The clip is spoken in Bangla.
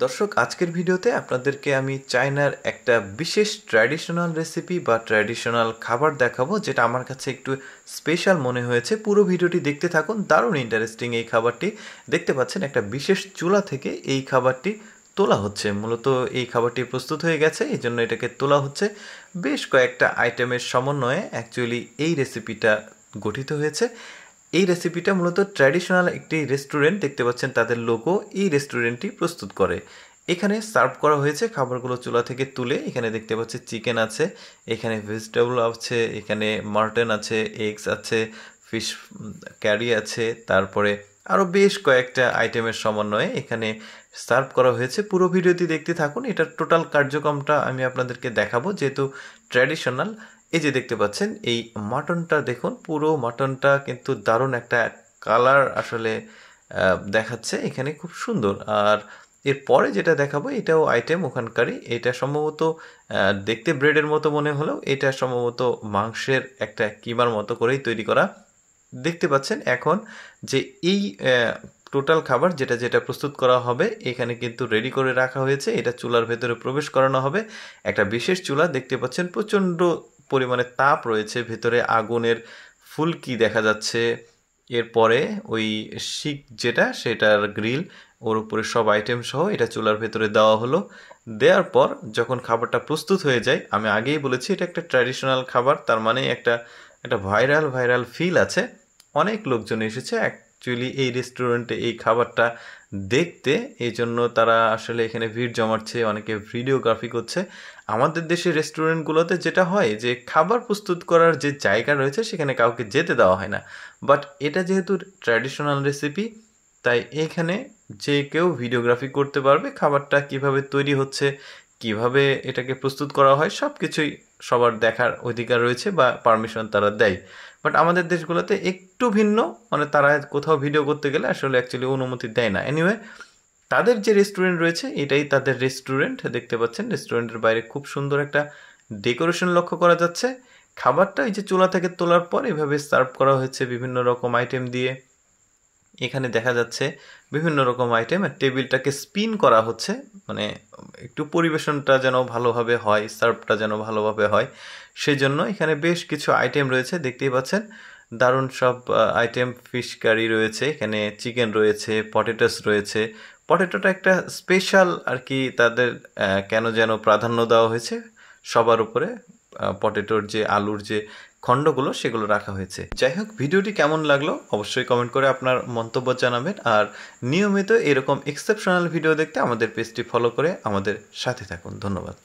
দর্শক আজকের ভিডিওতে আপনাদেরকে আমি চায়নার একটা বিশেষ ট্র্যাডিশনাল রেসিপি বা ট্র্যাডিশনাল খাবার দেখাবো, যেটা আমার কাছে একটু স্পেশাল মনে হয়েছে। পুরো ভিডিওটি দেখতে থাকুন, দারুণ ইন্টারেস্টিং এই খাবারটি। দেখতে পাচ্ছেন একটা বিশেষ চুলা থেকে এই খাবারটি তোলা হচ্ছে। মূলত এই খাবারটি প্রস্তুত হয়ে গেছে, এই জন্য এটাকে তোলা হচ্ছে। বেশ কয়েকটা আইটেমের সমন্বয়ে অ্যাকচুয়ালি এই রেসিপিটা গঠিত হয়েছে। এই রেসিপিটা মূলত ট্র্যাডিশনাল একটি রেস্টুরেন্ট, দেখতে পাচ্ছেন তাদের লোগো, এই রেস্টুরেন্টটি প্রস্তুত করে। এখানে সার্ভ করা হয়েছে খাবারগুলো চুলা থেকে তুলে। এখানে দেখতে পাচ্ছি চিকেন আছে, এখানে ভেজিটেবল আছে, এখানে মাটন আছে, এগস আছে, ফিশ ক্যারি আছে, তারপরে আরও বেশ কয়েকটা আইটেমের সমন্বয়ে এখানে সার্ভ করা হয়েছে। পুরো ভিডিওটি দেখতে থাকুন, এটার টোটাল কার্যক্রমটা আমি আপনাদেরকে দেখাবো যেহেতু ট্র্যাডিশনাল। এই যে দেখতে পাচ্ছেন এই মাটনটা দেখুন, পুরো মাটনটা কিন্তু দারুণ একটা কালার আসলে দেখাচ্ছে এখানে, খুব সুন্দর। আর এরপরে যেটা দেখাবো এটাও আইটেম ওখানকারই। এটা সম্ভবত দেখতে ব্রেডের মতো মনে হলেও এটা সম্ভবত মাংসের একটা কিমার মতো করেই তৈরি করা। দেখতে পাচ্ছেন এখন যে এই টোটাল খাবার যেটা যেটা প্রস্তুত করা হবে এখানে কিন্তু রেডি করে রাখা হয়েছে। এটা চুলার ভেতরে প্রবেশ করানো হবে। একটা বিশেষ চুলা, দেখতে পাচ্ছেন প্রচণ্ড পরিমাণে তাপ রয়েছে, ভেতরে আগুনের ফুলকি দেখা যাচ্ছে। এরপরে ওই শিক যেটা সেটার গ্রিল, ওর উপরে সব আইটেম সহ এটা চুলার ভেতরে দেওয়া হলো। দেওয়ার পর যখন খাবারটা প্রস্তুত হয়ে যায়, আমি আগেই বলেছি এটা একটা ট্র্যাডিশনাল খাবার, তার মানে একটা ভাইরাল ফিল আছে। অনেক লোকজন এসেছে অ্যাকচুয়ালি এই রেস্টুরেন্টে এই খাবারটা দেখতে, এই জন্য তারা আসলে এখানে ভিড় জমাচ্ছে, অনেকে ভিডিওগ্রাফি করছে। আমাদের দেশের রেস্টুরেন্টগুলোতে যেটা হয় যে খাবার প্রস্তুত করার যে জায়গা রয়েছে সেখানে কাউকে যেতে দেওয়া হয় না, বাট এটা যেহেতু ট্র্যাডিশনাল রেসিপি তাই এখানে যে কেউ ভিডিওগ্রাফি করতে পারবে। খাবারটা কিভাবে তৈরি হচ্ছে, কিভাবে এটাকে প্রস্তুত করা হয়, সব কিছুই সবার দেখার অধিকার রয়েছে বা পারমিশন তারা দেয়। বাট আমাদের দেশগুলোতে একটু ভিন্ন, মানে তারা কোথাও ভিডিও করতে গেলে আসলে অ্যাকচুয়ালি অনুমতি দেয় না। এনিওয়ে, তাদের যে রেস্টুরেন্ট রয়েছে এটাই তাদের রেস্টুরেন্ট। দেখতে পাচ্ছেন রেস্টুরেন্টের বাইরে খুব সুন্দর একটা ডেকোরেশন লক্ষ্য করা যাচ্ছে। খাবারটা এই যে চুলা থেকে তোলার পর এভাবে সার্ভ করা হয়েছে বিভিন্ন রকম আইটেম দিয়ে। এখানে দেখা যাচ্ছে বিভিন্ন রকম আইটেম, আর টেবিলটাকে স্পিন করা হচ্ছে, মানে একটু পরিবেশনটা যেন ভালোভাবে হয়, সার্ভটা যেন ভালোভাবে হয়, সেই জন্য এখানে বেশ কিছু আইটেম রয়েছে। দেখতেই পাচ্ছেন দারুণ সব আইটেম। ফিশ কারি রয়েছে, এখানে চিকেন রয়েছে, পটেটোস রয়েছে। পটেটোটা একটা স্পেশাল আর কি, তাদের কেন যেন প্রাধান্য দেওয়া হয়েছে সবার উপরে। পটেটোর যে আলুর যে খণ্ডগুলো সেগুলো রাখা হয়েছে। যাই হোক, ভিডিওটি কেমন লাগলো অবশ্যই কমেন্ট করে আপনার মন্তব্য জানাবেন। আর নিয়মিত এরকম এক্সেপশনাল ভিডিও দেখতে আমাদের পেজটি ফলো করে আমাদের সাথে থাকুন। ধন্যবাদ।